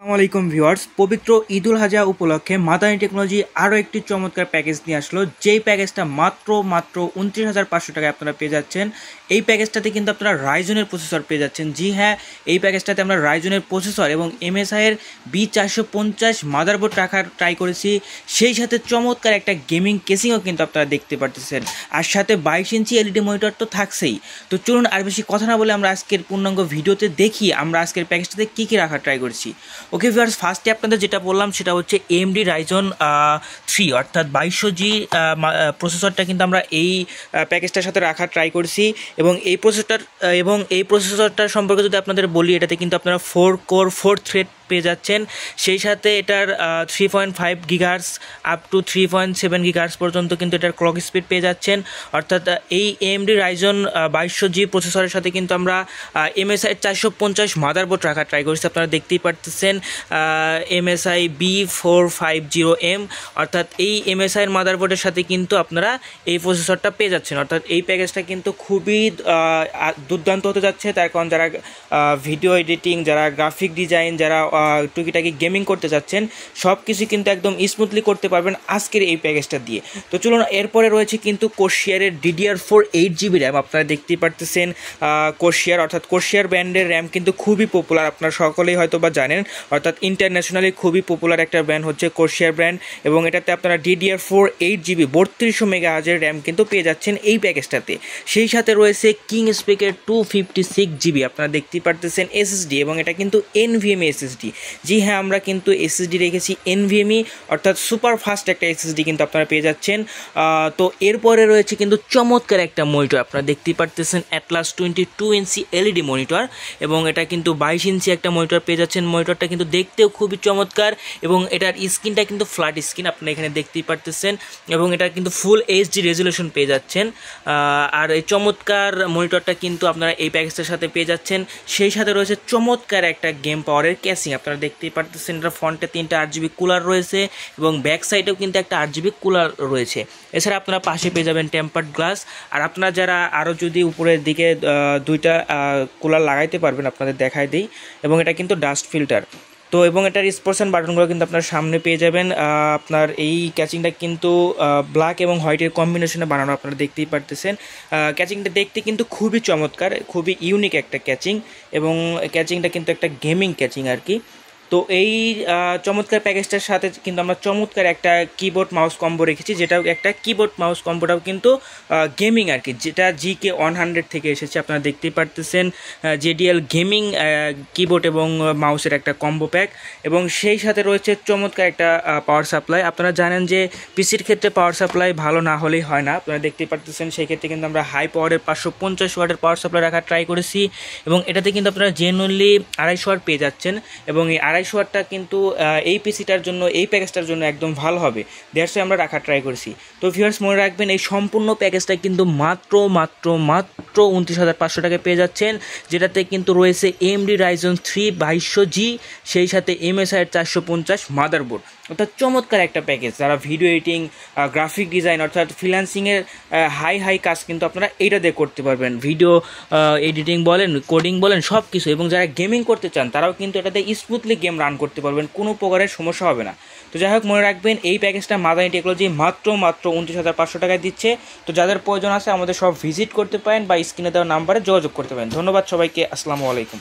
আসসালামাইকুম ভিউয়ার্স, পবিত্র ঈদুল আজহা উপলক্ষে মাদানী টেকনোলজি আরও একটি চমৎকার প্যাকেজ নিয়ে আসলো। যেই প্যাকেজটা মাত্র 29,500 টাকায় আপনারা পেয়ে যাচ্ছেন। এই প্যাকেজটাতে কিন্তু আপনারা রাইজনের প্রসেসর পেয়ে যাচ্ছেন। জি হ্যাঁ, এই প্যাকেজটাতে আমরা রাইজনের প্রসেসর এবং MSI-এর B450 মাদারবোর্ড রাখার ট্রাই করেছি। সেই সাথে চমৎকার একটা গেমিং কেসিংও কিন্তু আপনারা দেখতে পারতেছেন, আর সাথে 22 ইঞ্চি LED মনিটর তো থাকছেই। তো চলুন আর বেশি কথা না বলে আমরা আজকের পূর্ণাঙ্গ ভিডিওতে দেখি আমরা আজকের প্যাকেজটাতে কী কী রাখার ট্রাই করছি। ওকে ভিউয়ার্স, ফার্স্টে আপনাদের যেটা বললাম সেটা হচ্ছে AMD Ryzen 3 অর্থাৎ 2200G প্রসেসরটা কিন্তু আমরা এই প্যাকেজটার সাথে রাখার ট্রাই করছি। এবং এই প্রসেসরটার সম্পর্কে যদি আপনাদের বলি, এটাতে কিন্তু আপনারা 4 কোর 4 থ্রেড পেয়ে যাচ্ছেন। সেই সাথে এটার 3.5 GHz আপ টু 3.7 GHz পর্যন্ত কিন্তু এটার ক্লক স্পিড পেয়ে যাচ্ছেন। অর্থাৎ এই AMD Ryzen 2200G প্রসেসরের সাথে কিন্তু আমরা MSI 450 মাদারবোর্ড রাখার ট্রাই করছি। আপনারা দেখতেই পারতেছেন MSI B450M, অর্থাৎ এই MSI এর মাদারবোর্ডের সাথে কিন্তু আপনারা এই প্রসেসরটা পেয়ে যাচ্ছেন। অর্থাৎ এই প্যাকেজটা কিন্তু খুবই দুর্দান্ত হতে যাচ্ছে। তার কারণ যারা ভিডিও এডিটিং, যারা গ্রাফিক ডিজাইন, যারা টুকিটাকি গেমিং করতে যাচ্ছেন, সব কিছু কিন্তু একদম স্মুথলি করতে পারবেন আজকের এই প্যাকেজটা দিয়ে। তো চলুন, এরপরে রয়েছে কিন্তু কোর্সিয়ারের DDR4 8GB র্যাম। আপনারা দেখতেই পারতেছেন কোর্সিয়ার অর্থাৎ কোর্সিয়ার ব্র্যান্ডের র্যাম কিন্তু খুবই পপুলার, আপনারা সকলেই হয়তো বা জানেন। অর্থাৎ ইন্টারন্যাশনালি খুবই পপুলার একটা ব্র্যান্ড হচ্ছে কোর্সিয়ার ব্র্যান্ড, এবং এটাতে আপনারা DDR4 8GB 3200 মেগাহার্জের র্যাম কিন্তু পেয়ে যাচ্ছেন এই প্যাকেজটাতে। সেই সাথে রয়েছে কিং স্পেকের 256GB, আপনারা দেখতেই পারতেছেন SSD, এবং এটা কিন্তু NVMe SSD। জি হ্যাঁ, আমরা কিন্তু SSD রেখেছি NVMe, অর্থাৎ সুপার ফাস্ট একটা SSD কিন্তু আপনারা পেয়ে যাচ্ছেন। তো এরপরে রয়েছে কিন্তু চমৎকার একটা মনিটর, আপনারা দেখতেই পারতেছেন Atlas 22 ইঞ্চি LED মনিটর, এবং এটা কিন্তু 22 ইঞ্চি একটা মনিটর পেয়ে যাচ্ছেন। মনিটরটা কিন্তু দেখতেও খুবই চমৎকার, এবং এটার স্ক্রিনটা কিন্তু ফ্ল্যাট স্ক্রিন, আপনারা এখানে দেখতেই পারতেছেন, এবং এটা কিন্তু ফুল HD রেজুলেশন পেয়ে যাচ্ছেন। আর এই চমৎকার মনিটরটা কিন্তু আপনারা এই প্যাকেজটার সাথে পেয়ে যাচ্ছেন। সেই সাথে রয়েছে চমৎকার একটা গেম পাওয়ারের ক্যাসিং, আপনারা দেখতেই পারতেছেন। এটা ফ্রন্টে 3টা 8GB কুলার রয়েছে, এবং ব্যাক সাইডেও কিন্তু একটা 8GB কুলার রয়েছে। এছাড়া আপনারা পাশে পেয়ে যাবেন টেম্পার্ড গ্লাস। আর আপনারা যারা আরও যদি উপরের দিকে 2টা কুলার লাগাইতে পারবেন, আপনাদের দেখায় দিই। এবং এটা কিন্তু ডাস্ট ফিল্টার। তো এবং এটার স্পোর্টস বাটনগুলো কিন্তু আপনার সামনে পেয়ে যাবেন। আপনার এই ক্যাচিংটা কিন্তু ব্ল্যাক এবং হোয়াইটের কম্বিনেশনে বানানো, আপনারা দেখতেই পারতেছেন। ক্যাচিংটা দেখতে কিন্তু খুবই চমৎকার, খুবই ইউনিক একটা ক্যাচিং, এবং ক্যাচিংটা কিন্তু একটা গেমিং ক্যাচিং আর কি। তো এই চমৎকার প্যাকেজটার সাথে কিন্তু আমরা চমৎকার একটা কিবোর্ড মাউস কম্বো রেখেছি, যেটাও একটা কিবোর্ড মাউস কম্বোটাও কিন্তু গেমিং আর কি, যেটা GK100 থেকে এসেছে। আপনারা দেখতেই পারতেছেন JDL গেমিং কিবোর্ড এবং মাউসের একটা কম্বো প্যাক, এবং সেই সাথে রয়েছে চমৎকার একটা পাওয়ার সাপ্লাই। আপনারা জানেন যে পিসির ক্ষেত্রে পাওয়ার সাপ্লাই ভালো না হলেই হয় না, আপনারা দেখতেই পারতেছেন। সেই ক্ষেত্রে কিন্তু আমরা হাই পাওয়ারের 550 ওয়াটের পাওয়ার সাপ্লাই রাখার ট্রাই করেছি, এবং এটাতে কিন্তু আপনারা জেনুইনলি 250 ওয়াট পেয়ে যাচ্ছেন। এবং এই 250 ওয়াটটা কিন্তু এই পিসিটার জন্য, এই প্যাকেজটার জন্য একদম ভালো হবে, দ্যাটস ওয়াই আমরা রাখার ট্রাই করেছি। তো ভিউয়ার্স, মনে রাখবেন এই সম্পূর্ণ প্যাকেজটা কিন্তু মাত্র 29,500 টাকায় পেয়ে যাচ্ছেন, যেটাতে কিন্তু রয়েছে AMD Ryzen 3 2200G, সেই সাথে MSI 450 মাদারবোর্ড। অর্থাৎ চমৎকার একটা প্যাকেজ। যারা ভিডিও এডিটিং, গ্রাফিক ডিজাইন অর্থাৎ ফ্রিল্যান্সিংয়ের হাই কাজ কিন্তু আপনারা এইটা দিয়ে করতে পারবেন। ভিডিও এডিটিং বলেন, কোডিং বলেন, সব কিছু। এবং যারা গেমিং করতে চান তারাও কিন্তু এটাতে স্মুথলি গেম রান করতে পারবেন, কোনো প্রকারের সমস্যা হবে না। তো যাই হোক, মনে রাখবেন এই প্যাকেজটা মাদানী টেকনোলজি মাত্র 29,500 টাকায় দিচ্ছে। তো যাদের প্রয়োজন আছে আমাদের সব ভিজিট করতে পারেন বা স্ক্রিনে দেওয়া নাম্বারে যোগাযোগ করতে পারেন। ধন্যবাদ সবাইকে, আসসালামু আলাইকুম।